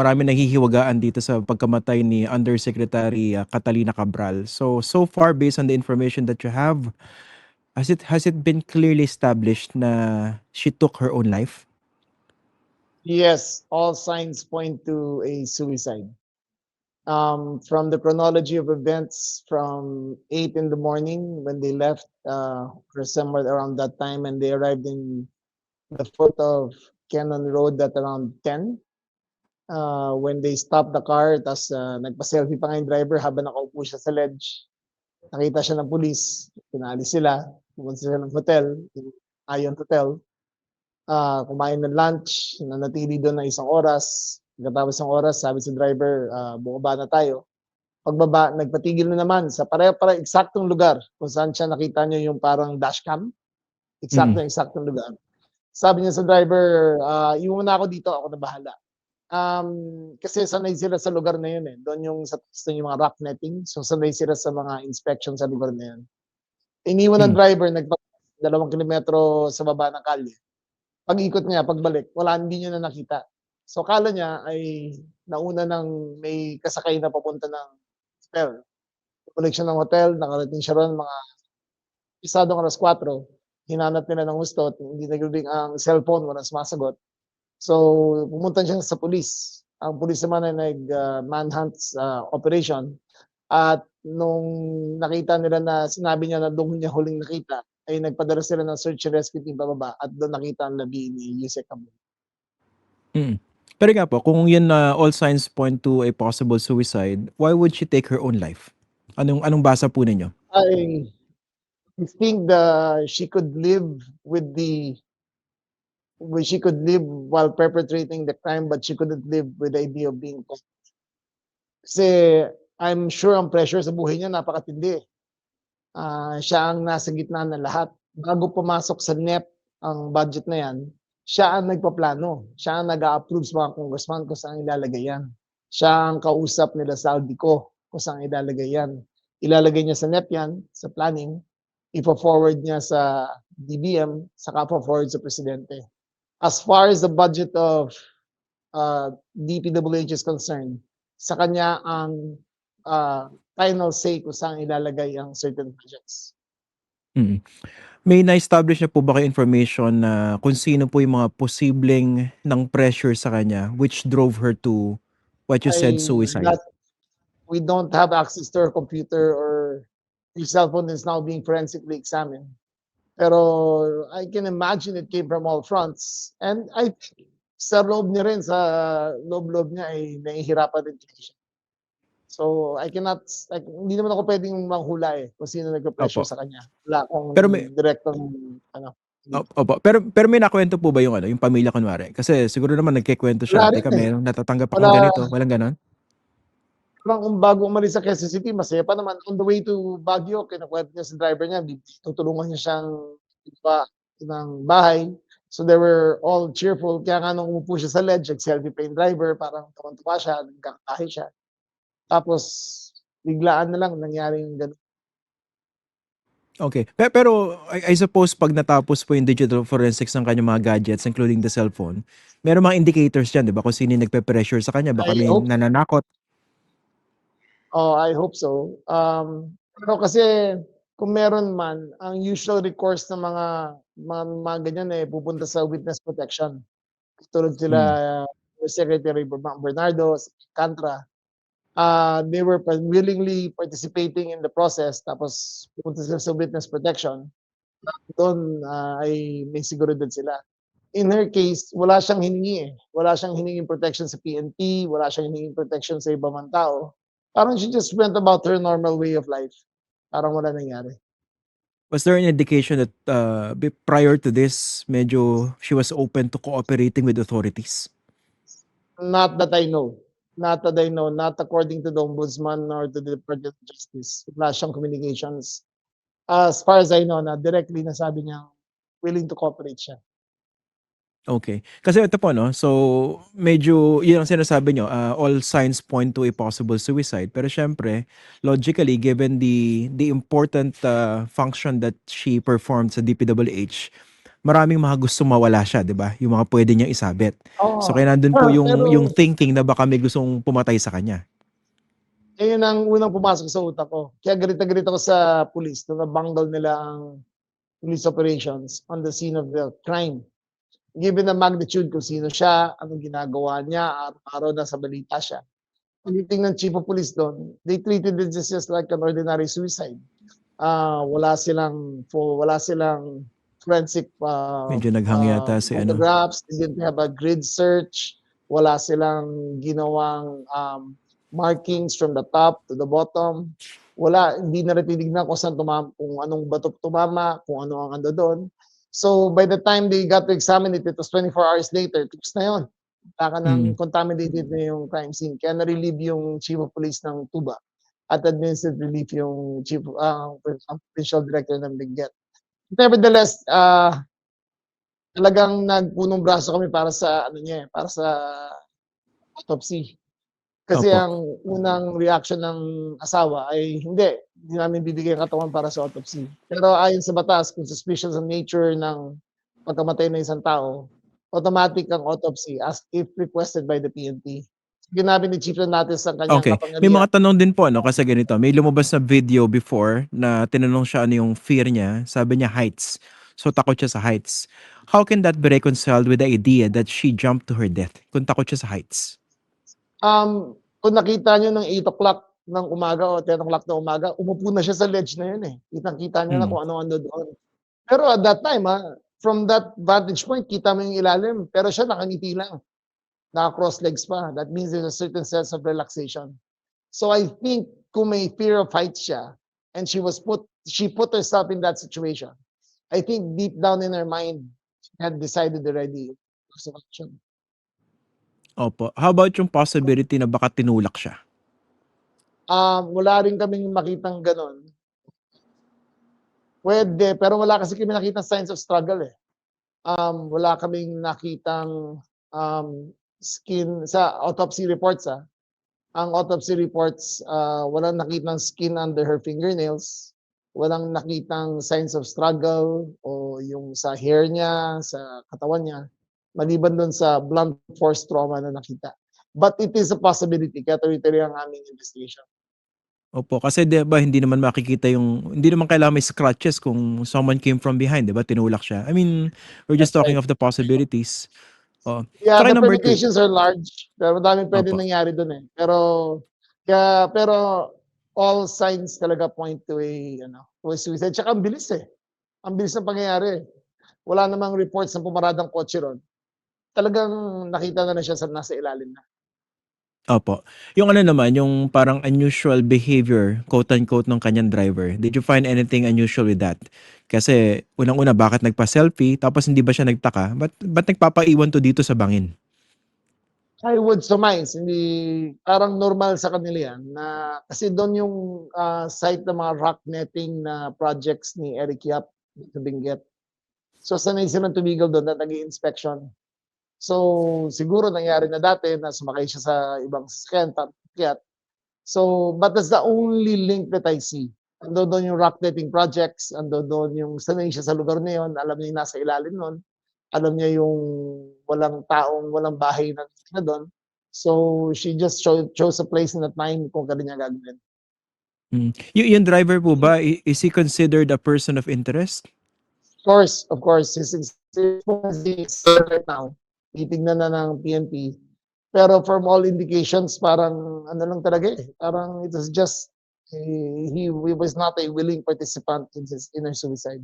marami nanghihiwagaan dito sa pagkamatay ni Undersecretary Catalina Cabral. So far based on the information that you have, has it been clearly established na she took her own life? Yes, all signs point to a suicide. From the chronology of events, from 8 in the morning when they left, or somewhere around that time, and they arrived in the foot of Cannon Road at around 10. When they stopped the car, tapos nagpa-selfie pa nga yung driver habang nakaupo siya sa ledge. Nakita siya ng pulis, pinalis sila, pumunta sila ng hotel, yung Ion Hotel. Kumain ng lunch, nanatili doon ng isang oras. Pagkatapos ng oras, sabi sa driver, bumaba na tayo. Pagbaba, nagpatigil na naman sa pareho eksaktong lugar kung saan siya nakita niyo yung parang dashcam. Eksaktong lugar. Sabi niya sa driver, iwan na ako dito, ako na bahala. Kasi sanay sila sa lugar na yun eh. Doon yung sa yung mga rock netting. So sanay sila sa mga inspection sa lugar na yun. Iniwan ng driver, 2 kilometro sa baba ng kalye. Pag-ikot niya, pagbalik, hindi niya na nakita. So kala niya ay nauna ng may kasakay na papunta ng hotel. Bumalik siya ng hotel, nakarating siya ron mga pisadong alas 4. Hinanap nila ng gusto, hindi nag-ring ang cellphone, walang sumasagot. So pumunta siya sa pulis. Ang pulis naman ay nag-manhunt operation. At nung nakita nila na sinabi niya na doon niya huling nakita, ay nagpadala sila ng search and rescue team pababa at doon nakita ang labi ni Yusek Cabral. Pero nga po, kung yun na all signs point to a possible suicide, why would she take her own life? Anong basa po ninyo? I think she could live while perpetrating the crime, but she couldn't live with the idea of being caught. Kasi I'm sure ang pressure sa buhay niya napakatindi. Siya ang nasa gitna ng lahat. Bago pumasok sa NEP ang budget na yan, siya ang nagpaplano. Siya ang nag-a-approve sa mga congressman kung saan ilalagay yan. Siya ang kausap nila sa Aldico kung saan ilalagay yan. Ilalagay niya sa NEP yan, sa planning. Ipo-forward niya sa DBM, saka po-forward sa presidente. As far as the budget of DPWH is concerned, sa kanya ang final say kung saan ilalagay ang certain projects. May na-establish na po ba kayo information na kung sino po yung mga posibleng ng pressure sa kanya which drove her to what you said, suicide? We don't have access to her computer, or her cell phone is now being forensically examined. Pero I can imagine it came from all fronts. And I think sa loob niya rin, sa loob niya ay nahihirapan rin siya. So hindi naman ako pwedeng manghula kung sino nagpa-pressure sa kanya. Wala akong direktong Opo. Pero may nakwento po ba yung pamilya kunwari? Kasi siguro naman nagkikwento siya. Teka, may natatanggap akong ganito. Walang ganon? Parang kung bago umalis sa Quezon City, masaya pa naman. On the way to Baguio, kinukwento niya sa driver niya, tutulungan niya siyang ng bahay. So they were all cheerful. Kaya nga nung umupo siya sa ledge, selfie pa yung driver, parang tuwa siya, nagkakahe siya. Tapos biglaan na lang nangyari yung ganun. Okay. Pero I suppose pag natapos po yung digital forensics ng kanyang mga gadgets, including the cellphone, meron mga indicators dyan, di ba? Kung sino yung nagpe-pressure sa kanya, baka may nananakot. I hope so. Pero kasi kung meron man, ang usual recourse ng mga ganyan pupunta sa witness protection. Tulad sila Secretary Bernardo, Cantra. They were willingly participating in the process, tapos pupunta sila sa witness protection. Doon ay may seguridad sila. In her case, wala siyang hiningi Wala siyang hininging protection sa PNP, wala siyang hininging protection sa ibang man tao. Parang she just went about her normal way of life. Parang wala nangyari. Was there an indication that prior to this, medyo she was open to cooperating with authorities? Not that I know. Not according to the Ombudsman or to the Department of Justice. Wala siyang communications. As far as I know, directly nasabi niya willing to cooperate siya. Okay. Kasi ito po, no? So, medyo, yun ang sinasabi nyo, all signs point to a possible suicide. Pero syempre, logically, given the important function that she performed sa DPWH, maraming mga gustong mawala siya, 'di ba? Yung mga pwede niyang isabit. So Oo. kaya nandun po yung Pero thinking na baka may gustong pumatay sa kanya. ayun ang unang pumasok sa utak ko. Kaya galit na galit ako sa police nung nabanggal nila ang police operations on the scene of the crime. Given the magnitude kung sino siya, anong ginagawa niya, araw-araw nasa balita siya. Pagdating ng chief of police doon, they treated it just like an ordinary suicide. Wala silang forensic Medyo naghang yata si ano. photographs, they didn't have a grid search, wala silang ginawang markings from the top to the bottom. Wala, hindi na rin tinignan kung saan kung anong bato tumama, kung ano ang ando doon. So by the time they got to examine it, it was 24 hours later, tapos na yun. Wala ka ng Mm. contaminated na yung crime scene. Kaya na-relieve yung chief of police ng Tuba at administered relief yung provincial director ng Benguet. Nevertheless, talagang nagpunong braso kami para sa ano niya, para sa autopsy. Kasi Opo. ang unang reaction ng asawa ay hindi namin bibigyan ang katawan para sa autopsy. Pero ayon sa batas, kung suspicious ang nature ng pagkamatay ng isang tao, automatic ang autopsy as if requested by the PNP. Ginabi ni Chief Natis ang kanyang Okay. May kapangyarihan. mga tanong din po ano kasi ganito, may lumabas na video before na tinanong siya ano yung fear niya, sabi niya heights. So takot siya sa heights. How can that be reconciled with the idea that she jumped to her death kung takot siya sa heights? Kung nakita niyo ng 8 o'clock ng umaga o 10 o'clock ng umaga, umupo na siya sa ledge na yun eh. Kitang-kita niya na Hmm. kung ano-ano doon. Pero at that time, from that vantage point, kita mo yung ilalim. Pero siya nakangiti lang. Naka-cross legs pa. That means there's a certain sense of relaxation. So I think kung may fear of heights siya, and she put herself in that situation, I think deep down in her mind, she had decided already course of action. Opo. How about yung possibility na baka tinulak siya? Wala rin kaming makitang gano'n. Puwede, pero wala kasi kami nakitang signs of struggle, eh. Wala kaming nakitang, skin sa autopsy reports, Ang autopsy reports, walang nakitang skin under her fingernails, walang nakitang signs of struggle o yung sa hair niya, sa katawan niya, maliban dun sa blunt force trauma na nakita. But it is a possibility kaya tuloy-tuloy ang aming investigation. Opo, kasi 'di ba hindi naman kailangan may scratches kung someone came from behind, 'di ba, tinulak siya. I mean, we're just That's talking right. of the possibilities. Oo. Yeah, Tsaka the yung number 2. permutations are large, pero madaming puwedeng Opo. nangyari dun, eh. Pero all signs talaga point to a suicide. Tsaka ang bilis, eh. Ang bilis ng pangyayari, eh. Wala namang reports na pumaradang kotse ron. Talagang nakita na siya sa nasa ilalim na. Opo. Yung ano naman, yung parang unusual behavior, quote unquote, ng kanyang driver. Did you find anything unusual with that? Kasi unang-una, bakit nagpa-selfie? Tapos hindi ba siya nagtaka? Ba't nagpapaiwan to dito sa bangin? I would surmise, hindi parang normal sa kanila yan na kasi dun yung, site ng mga rock netting na projects ni Eric Yap sa Benguet. So sanay silang tumigil dun at nag-i-inspection. So, siguro nangyari na dati na sumakay siya sa ibang sasakyan paakyat. So, but that's the only link that I see. Andodo'n yung rock netting projects, andodo'n yung sanay siya sa lugar na yun, alam niya yung nasa ilalim nun, alam niya yung walang bahay na nakatira dun. So, she just chose a place and a time kung kailan niya gagawin. Hmm. Yung driver po ba, is he considered a person of interest? Of course, his is right now, titignan na ng PNP. Pero from all indications, parang ano lang talaga eh, parang it was just, he was not a willing participant in her suicide.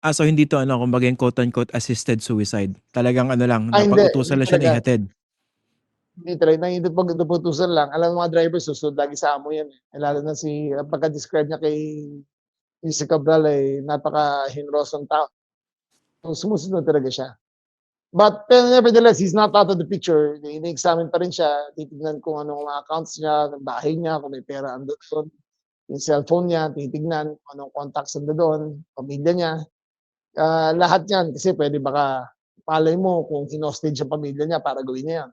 So hindi 'to ano, kumbaga yung quote unquote assisted suicide. Talagang ano lang, Hindi, napag-utusan hindi lang siya na talaga. ihatid. Hindi talaga, naputusan lang. Alam mo mga driver, susunod lagi sa amo yan eh. Lalo na pagka-describe niya kay si Cabral ay napaka-hinrosong tao. So, sumusunod talaga siya. But nevertheless, he's not out of the picture. Ini-examine pa rin siya, titignan kung anong mga accounts niya, ng bahay niya, kung may pera andoon, yung cellphone niya, titignan kung anong contacts andoon, pamilya niya. Lahat yan kasi puwede baka malay mo kung hinostage ang pamilya niya para gawin niya yan.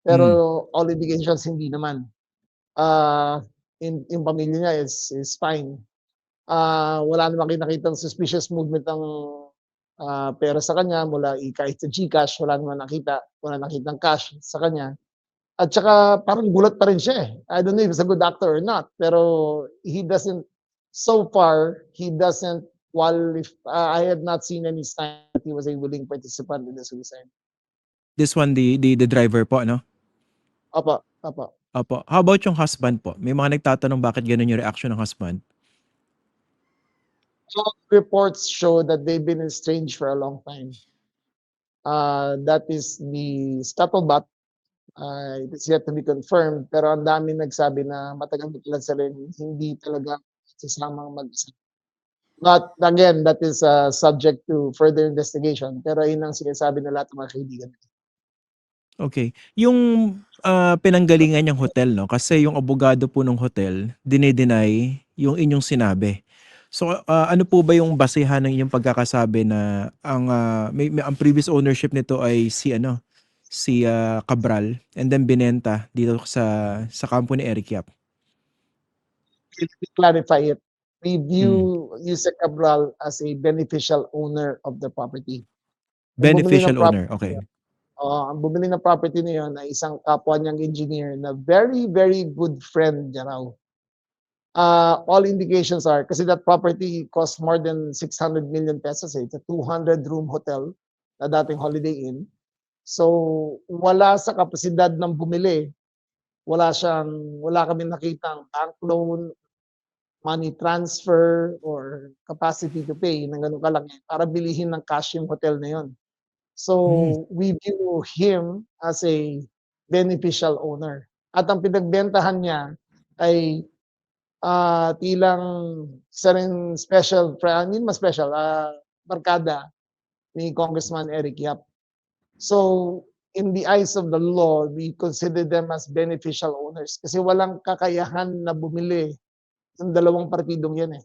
Pero Hmm. all indications hindi naman. Ah, yung pamilya niya is fine. Wala namang nakitang suspicious movement ng pera sa kanya mula kahit sa GCash, wala nakitang cash sa kanya. At saka parang gulat pa rin siya, eh. I don't know if he's a good actor or not, pero so far, he doesn't I have not seen any sign that he was a willing participant in the suicide. This one, the driver po, ano? Opo, opo. Opo. How about yung husband po? May mga nagtatanong bakit gano'n yung reaction ng husband? All reports show that they've been estranged for a long time. That is the scuttlebutt. It is yet to be confirmed, pero ang daming nagsabi na matagal na talaga sila hindi talaga sasamang mag-isa. But again, that is subject to further investigation. Pero yun ang sinasabi ng lahat ng mga kaibigan. Okay. Yung pinanggalingan niyang hotel, no? Kasi yung abogado po ng hotel, dine-deny yung inyong sinabi. So ano po ba yung basehan ng inyong pagkakasabi na ang previous ownership nito ay si Cabral, and then binenta dito sa kampo ni Eric Yap? Let me clarify it. We Mm. view Yusek Cabral as a beneficial owner of the property. Ang bumili ng Beneficial owner, okay. ang bumili ng property na yun ay isang kapwa niyang engineer na very, very good friend niya raw. All indications are, kasi that property cost more than 600 million pesos. It's a 200-room hotel na dating Holiday Inn. So, wala sa kapasidad ng bumili. Wala kami nakitang bank loan, money transfer, or capacity to pay ng ganun kalaki para bilihin ng cash yung hotel na yun. So, we view him as a beneficial owner. At ang pinagbentahan niya ay tilang isa rin barkada ni Congressman Eric Yap. So, in the eyes of the law, we consider them as beneficial owners kasi walang kakayahan na bumili ng dalawang partidong yan, eh.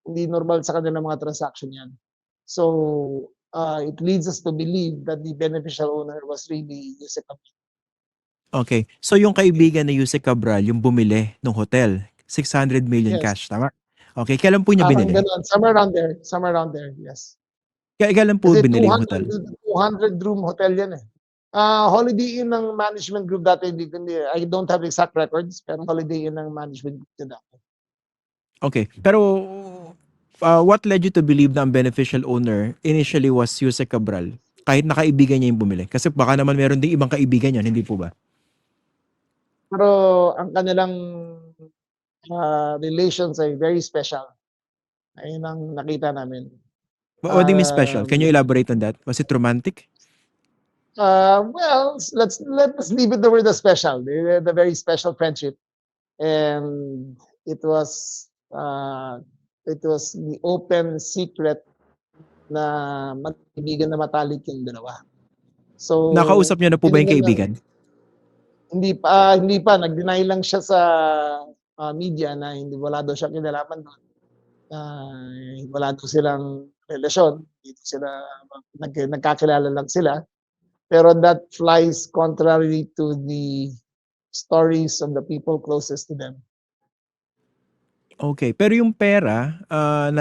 Hindi normal sa kanilang mga transaction yan. So, it leads us to believe that the beneficial owner was really Yusek Cabral. Okay. So yung kaibigan ni Yusek Cabral, yung bumili ng hotel, 600 million Yes, cash, tama? Okay, kailan po niya parang binili? gano'n. Somewhere around there, yes. Kailan po Kasi binili yung hotel? 200 room hotel yan, eh. Holiday Inn ng management group dati, I don't have exact records, pero Holiday Inn ng management group niya dati. Okay. Pero what led you to believe na ang beneficial owner initially was Yusek Cabral? Kahit na kaibigan niya yung bumili. Kasi baka naman meron ding ibang kaibigan yan, hindi po ba? Pero ang kanilang relations ay very special. Ayun ang nakita namin. What do you mean special? Can you elaborate on that? Was it romantic? Well, let's leave it the word as special. The very special friendship, and it was the open secret na magkaibigan na matalik yung dalawa. So, Nakausap niyo na po ba yung tinignan kaibigan? Hindi pa, nag-deny lang siya sa media na wala daw siyang kinalaman doon. Wala daw silang relasyon, dito sila nagkakilala lang sila. Pero that flies contrary to the stories of the people closest to them. Okay. Pero yung pera,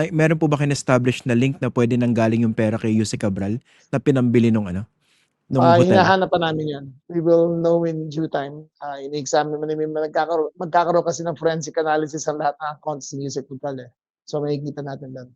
meron po ba kin-establish na link na pwede nanggaling yung pera kay Yusek Cabral na pinambili nung hotel? Hinahanap pa namin yan. We will know in due time. Ini-examine mo namin, magkakaroon kasi ng forensic analysis ang lahat ng accounts ni Yusek Cabral, eh. So makikita natin doon.